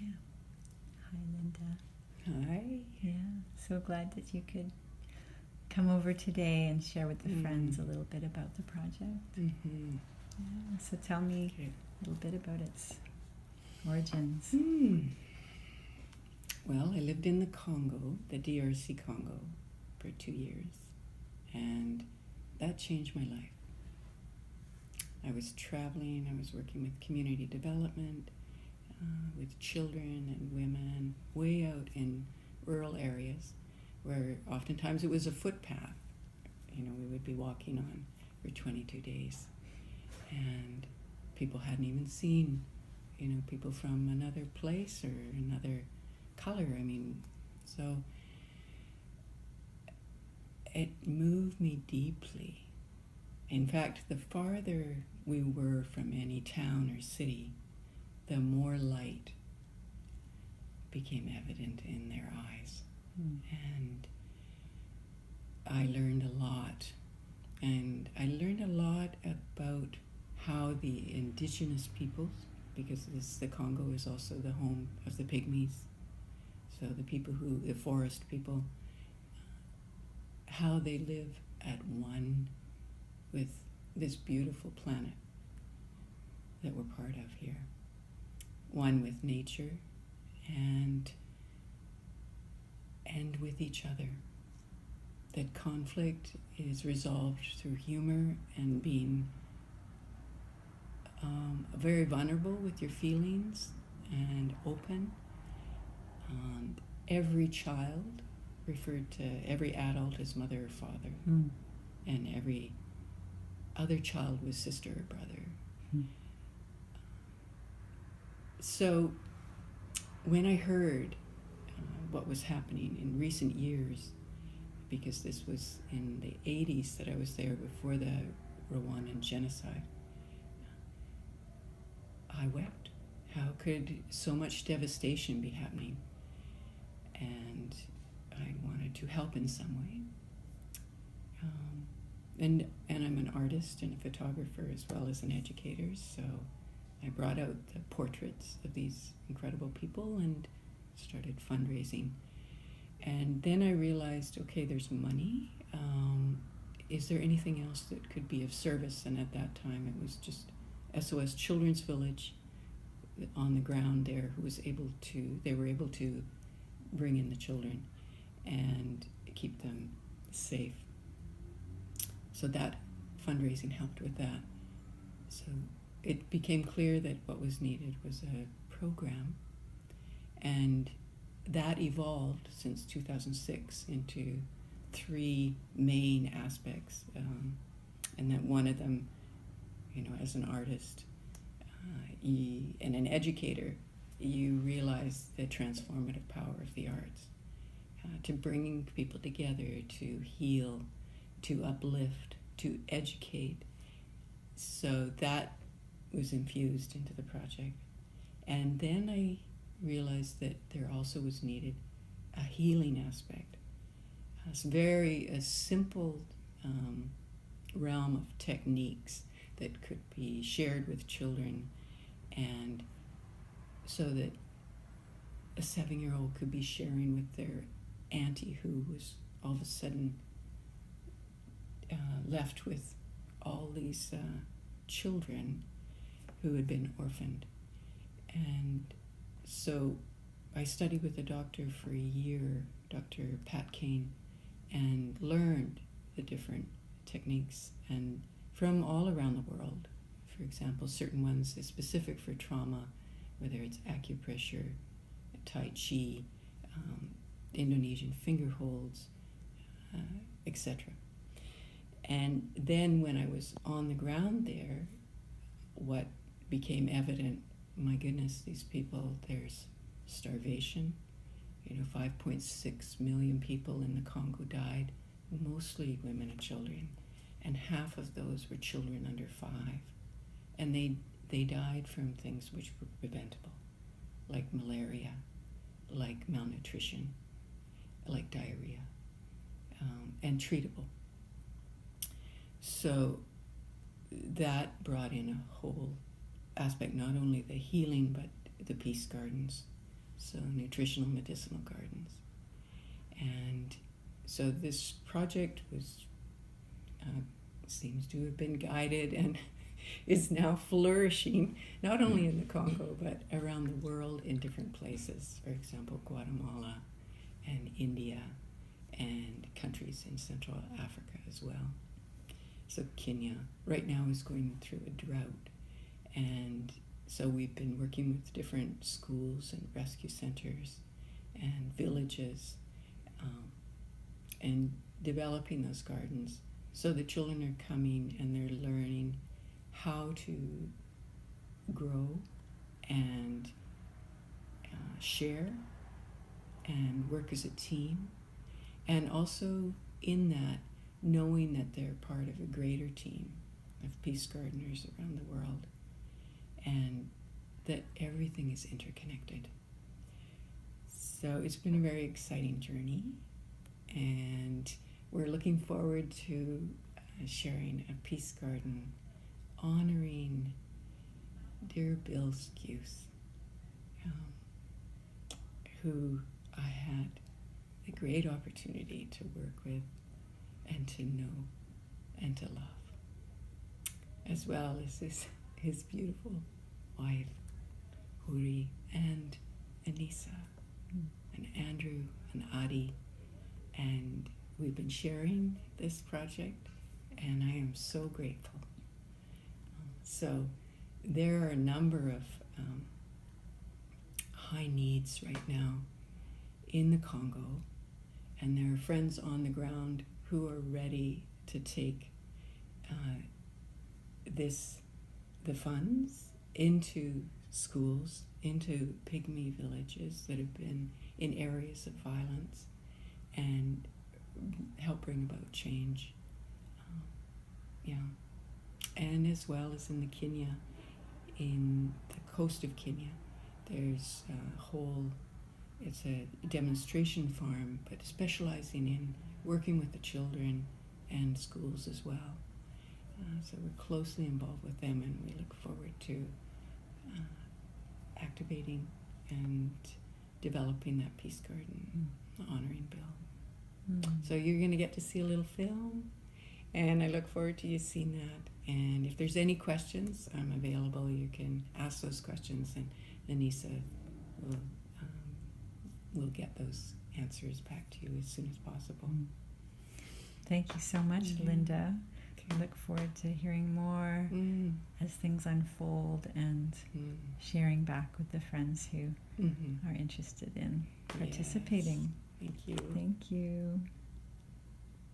Yeah. Hi, Linda. Hi. Yeah, so glad that you could come over today and share with the friends a little bit about the project. Mm-hmm. Yeah, so tell me a little bit about its origins. Well, I lived in the Congo, the DRC Congo, for 2 years, and that changed my life. I was traveling, I was working with community development, with children and women, way out in rural areas, where oftentimes it was a footpath, we would be walking on for 22 days. And people hadn't even seen, people from another place or another color. So it moved me deeply. In fact, the farther we were from any town or city, the more light became evident in their eyes. And I learned a lot. And I learned a lot about how the indigenous peoples, because the Congo is also the home of the pygmies, so the forest people, how they live at one with this beautiful planet that we're part of here. One with nature and with each other. That conflict is resolved through humor and being very vulnerable with your feelings and open. Every child referred to every adult as mother or father, and every other child was sister or brother. So when I heard what was happening in recent years, because this was in the 80s that I was there before the Rwandan genocide, I wept. How could so much devastation be happening? And I wanted to help in some way. And I'm an artist and a photographer as well as an educator, so I brought out the portraits of these incredible people and started fundraising. And then I realized, okay, there's money. Is there anything else that could be of service? And at that time, it was just SOS Children's Village on the ground there they were able to bring in the children and keep them safe. So that fundraising helped with that. So it became clear that what was needed was a program, and that evolved since 2006 into 3 main aspects, and that one of them, as an artist and an educator, you realize the transformative power of the arts, to bring people together, to heal, to uplift, to educate. So that was infused into the project. And then I realized that there also was needed a healing aspect. It's a simple realm of techniques that could be shared with children, and so that a 7-year-old could be sharing with their auntie who was all of a sudden left with all these children who had been orphaned. And so I studied with a doctor for a year, Dr. Pat Kane, and learned the different techniques and from all around the world. For example, certain ones is specific for trauma, whether it's acupressure, Tai Chi, Indonesian finger holds, etc. And then when I was on the ground there, what became evident, my goodness, these people, there's starvation. 5.6 million people in the Congo died, mostly women and children, and half of those were children under 5. And they died from things which were preventable, like malaria, like malnutrition, like diarrhea, and treatable. So that brought in a whole aspect, not only the healing, but the peace gardens, so nutritional medicinal gardens. And so this project was seems to have been guided and is now flourishing, not only in the Congo, but around the world in different places. For example, Guatemala and India and countries in Central Africa as well. So Kenya right now is going through a drought. And so we've been working with different schools and rescue centers and villages and developing those gardens. So the children are coming and they're learning how to grow and share and work as a team. And also in that, knowing that they're part of a greater team of peace gardeners around the world and that everything is interconnected. So it's been a very exciting journey, and we're looking forward to sharing a peace garden honoring dear Bill Skuse, who I had the great opportunity to work with and to know and to love, as well as his beautiful wife, Huri, and Anissa, and Andrew, and Adi. And we've been sharing this project, and I am so grateful. So there are a number of high needs right now in the Congo, and there are friends on the ground who are ready to take the funds into schools, into pygmy villages that have been in areas of violence, and help bring about change. And as well as in Kenya, in the coast of Kenya, there's a whole, it's a demonstration farm, but specializing in working with the children and schools as well. So we're closely involved with them, and we look forward to activating and developing that peace garden, honoring Bill. So you're going to get to see a little film, and I look forward to you seeing that. And if there's any questions, I'm available. You can ask those questions, and Anissa will get those answers back to you as soon as possible. Thank you so much, Linda. I look forward to hearing more as things unfold and sharing back with the friends who are interested in participating. Yes. Thank you. Thank you.